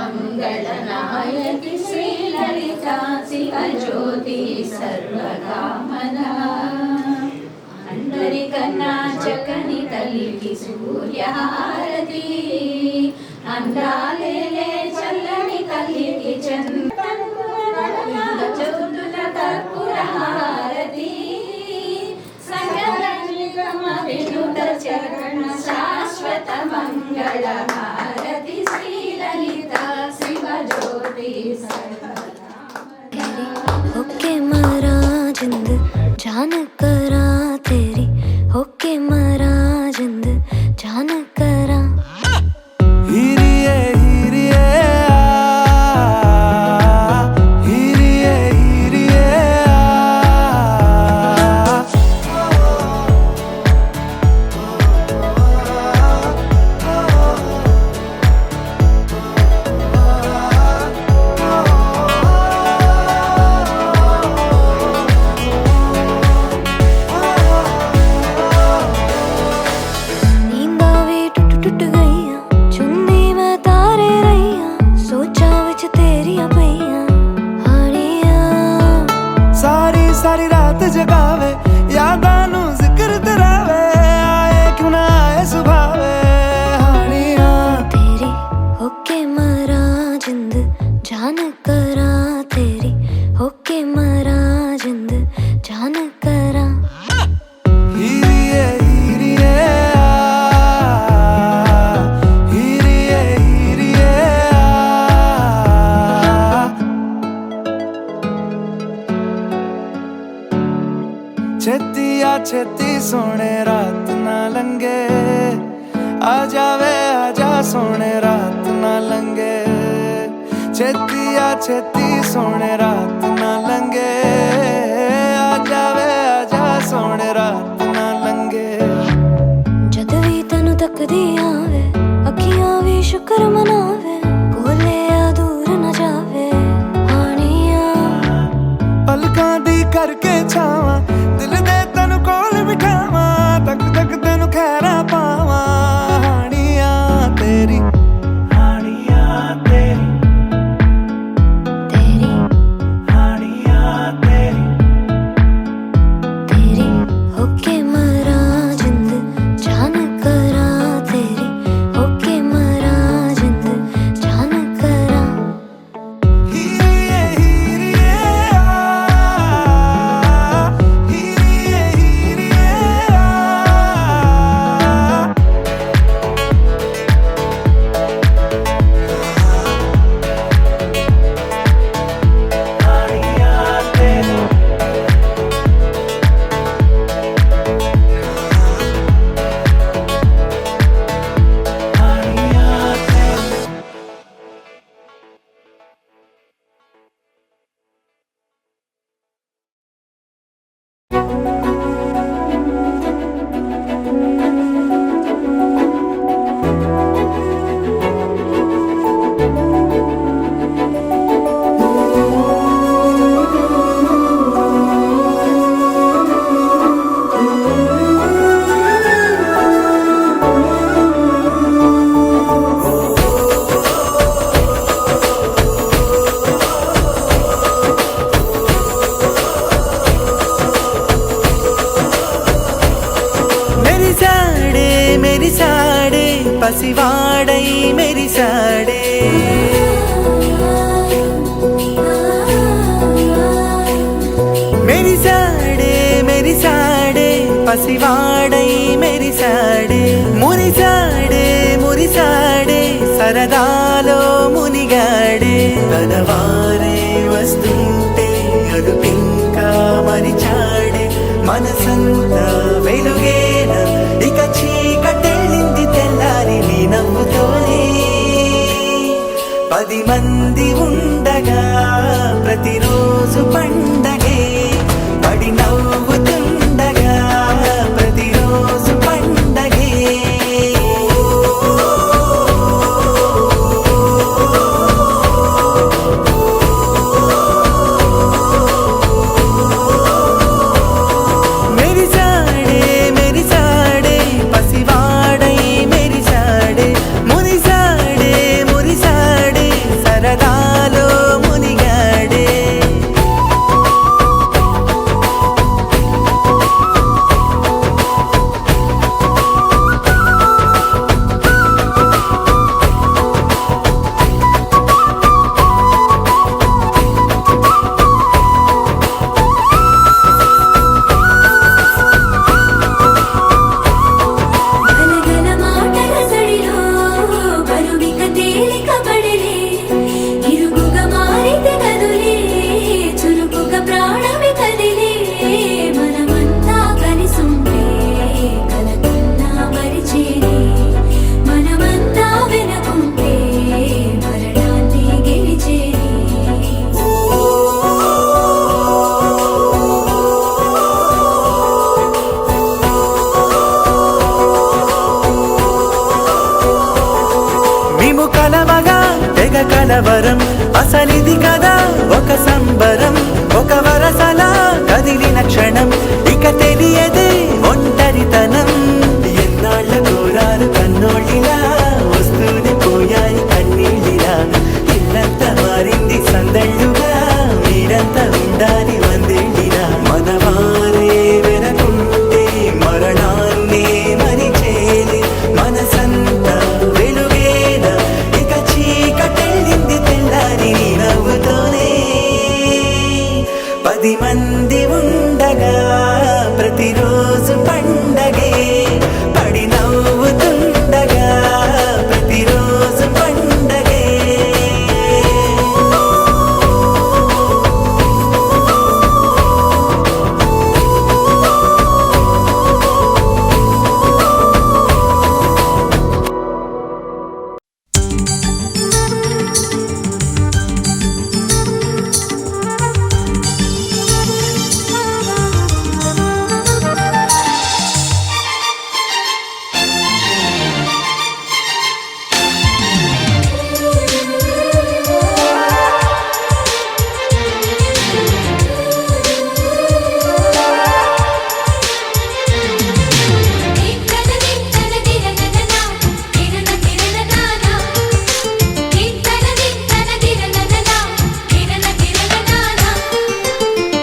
మంగళనాయకి శ్రీలలిత శివజ్యోతి సర్వకామనా అందరికన్నా చక్కని తల్లికి సూర్యహారతి అందాలేలే చల్లని తల్లికి చంద్రుల కర్పూర హారతి వినుత చరణ శాశ్వత మంగళ హారతి శ్రీలలిత శివజ్యోతి ओके महाराजिंद जान करा तेरी ओके महाराजिंद जान करा हीरिए हीरिए हीरिए हीरिए सारी रात जगावे यादां नू जिक्र तरावे आए क्यों ना आए सुभावे हानियां तेरी ओके महाराजिंद जान करा तेरी ओके महाराजिंद जान करा हीरिए हीरिए हीरिए हीरिए छेती आ छेती सोने रात ना लंगे आ जावे आजा सोने रात ना लंगे छेती आ छेती सोने रात ना लंगे आ जावे आजा सोने रात ना लंगे जद भी तनु तकदी आवे अखियां भी शुक्र मनावे कोले आ दूर न जावे हानियां पलकां दी करके छावां दिल दे तनु कोल बिठावां तक तक तेनु खैरा पावां हानियां तेरी हानियां तेरी तेरी हानियां तेरी तेरी ओके महाराजिंद जान करा तेरी ओके महाराजिंद जान करा हीरिए हीरिए हीरिए हीरिए हानियां तेरी हानियां तेरी मेरी साड़े पसिवाड़ई मेरी साड़े मेरी साड़े पसिवाड़ई मेरी साड़े मुरी साड़े सरदालो मुनिगाड़े तनवारे वस्तुंटे अदुपिंका मरिचाड़े मनसंता वेलुगेना इक चीकटेल्लिंदी तेल्लारी नी नव्वुतोने 10 మంది ఉండగా ప్రతిరోజు పండగే పడి నవ్వుతుండగా ప్రతిరోజు పండగే मेरी साड़े पसिवाड़ई मेरी साड़े मुरी साड़े కలవరం అసలిది కదా ఒక సంబరం ఒక వరసలా కదిలిన క్షణం ఇక తెలియదే ఒంటరితనం ఎన్నాళ్ళ కోరారు కన్నోళ్ళిలా వస్తూనే పోయాయి కన్నీళ్ళిలా ఇల్లంతా మారింది సందళ్ళుగా మీరంతా ఉండాలి వందేళ్ళిలా మనవారే వెనకుంటే మరణాన్నే మరిచేలి మనసంతా వెలుగేన ఇక చీకటెళ్ళింది తెల్లారి నీ నవ్వుతోనే 10 మంది ఉండగా ప్రతిరోజు పండగే పడి నవ్వుతుండగా ప్రతిరోజు పండగే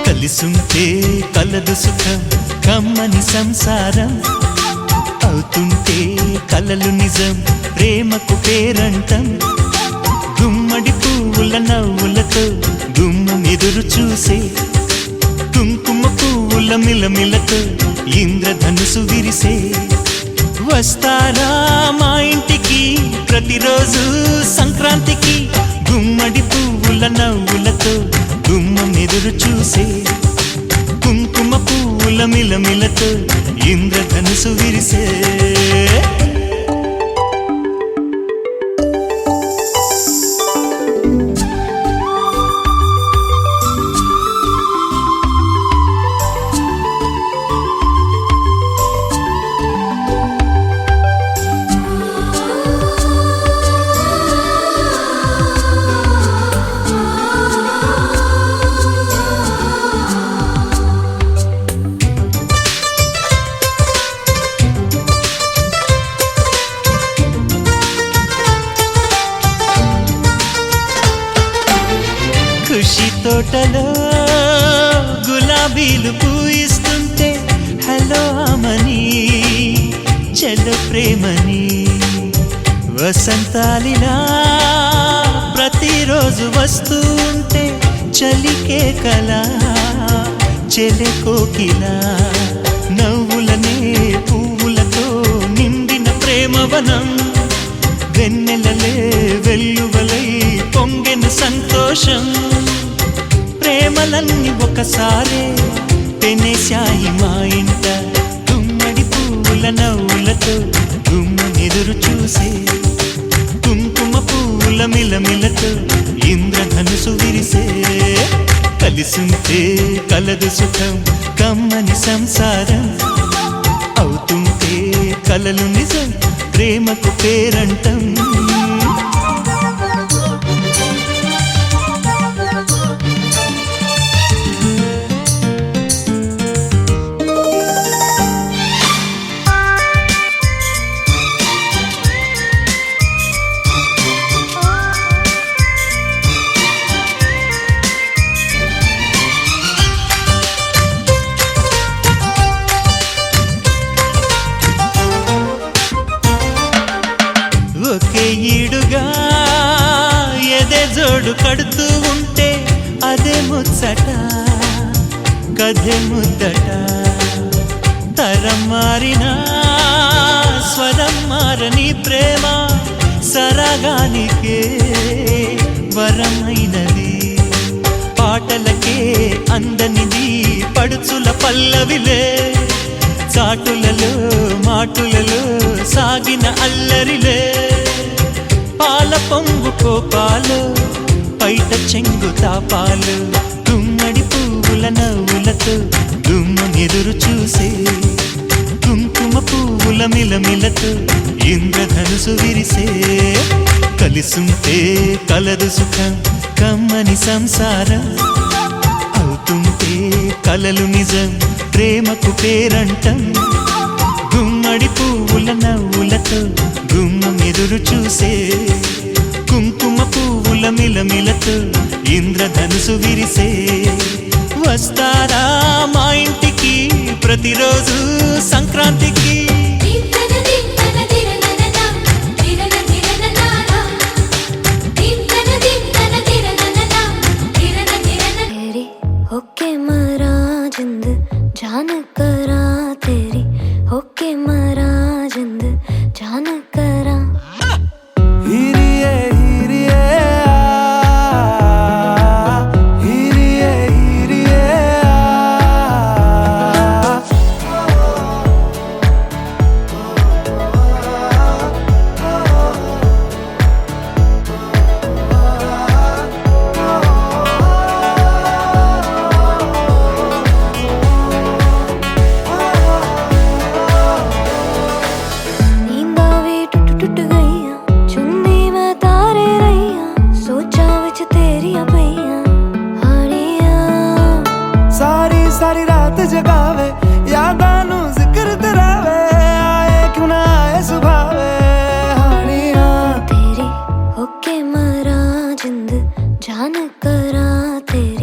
కలిసుంటే కలదు సుఖం కమ్మని సంసారం అవుతుంటే కలలు నిజం ప్రేమకు పేరంటం గుమ్మడి పువ్వుల నవ్వులతో గుమ్మం ఎదురు చూసే కుంకుమ పువ్వుల మిలమిలతో ఇంద్రధనుసు విరిసే వస్తారా మా ఇంటికి ప్రతిరోజు సంక్రాంతికి గుమ్మడి పువ్వుల నవ్వులతో గుమ్మం ఎదురు చూసే కుంకుమ పువ్వుల మిలమిలతో ఇంద్రధనుసు విరిసే ఖుషి తోటలో గులాబీలు పూయిస్తుంటే హలో అమని చెల్లు ప్రేమని వసంతాలిలా ప్రతిరోజు వస్తూ ఉంటే చలికే కలా చెలె కోకిలా నవ్వులనే పువ్వులతో నిండిన ప్రేమవనం వెన్నెలలే వెల్లువలై పొంగెన సంతోషం ప్రేమలన్నీ ఒకసారే పెనేశాయి మా ఇంట గుమ్మడి పువ్వుల నవ్వులతో గుమ్మెదురు చూసే కుంకుమ పువ్వుల మిలమిలతో ఇంద్రధనుసు విరిసే కలిసుంటే కలదు సుఖం కమ్మని సంసారం అవుతుంటే కలలు నిజం ప్రేమకు పేరంటం ఒకే ఈడుగా ఎదే జోడు కడుతూ ఉంటే అదే ముచ్చట కథే ముద్దట తరం మారినా స్వరం మారని ప్రేమ సరగానికే వరమైనది పాటలకే అందనిది పడుచుల పల్లవిలే చాటులలో మాటులలో సాగిన అల్లరిలే పాల పొంగు కోపాలు పైట చెంగు తాపాలు గుమ్మడి పువ్వుల నవ్వులతో గుమ్మెదురు చూసే కుంకుమ పువ్వుల మిలమిలతో ఇంద్రధనుసు విరిసే కలిసుంటే కలదు సుఖం కమ్మని సంసారం అవుతుంటే కలలు నిజం ప్రేమకు పేరంటం గుమ్మడి పువ్వుల నవ్వులతో గుమ్మం ఎదురు చూసే కుంకుమ పువ్వుల మిలమిలతో ఇంద్రధనుసు విరిసే వస్తారా మా ఇంటికి ప్రతిరోజు సంక్రాంతికి तेरी होके मरा जिंद जान करा तेरी होके मरा जिंद जान करा हीरिए हीरिए हीरिए हीरिए नींद आवे टुट टुट गईया चुन्नी मैं तारे रहिया सोचा विच तेरिया पईया हानिया सारी सारी रात जगावे यादां नू जिक्र तरावे आए क्यों ना आए सुभावे हानिया तेरी होके मरा जिंद जान करा तेरी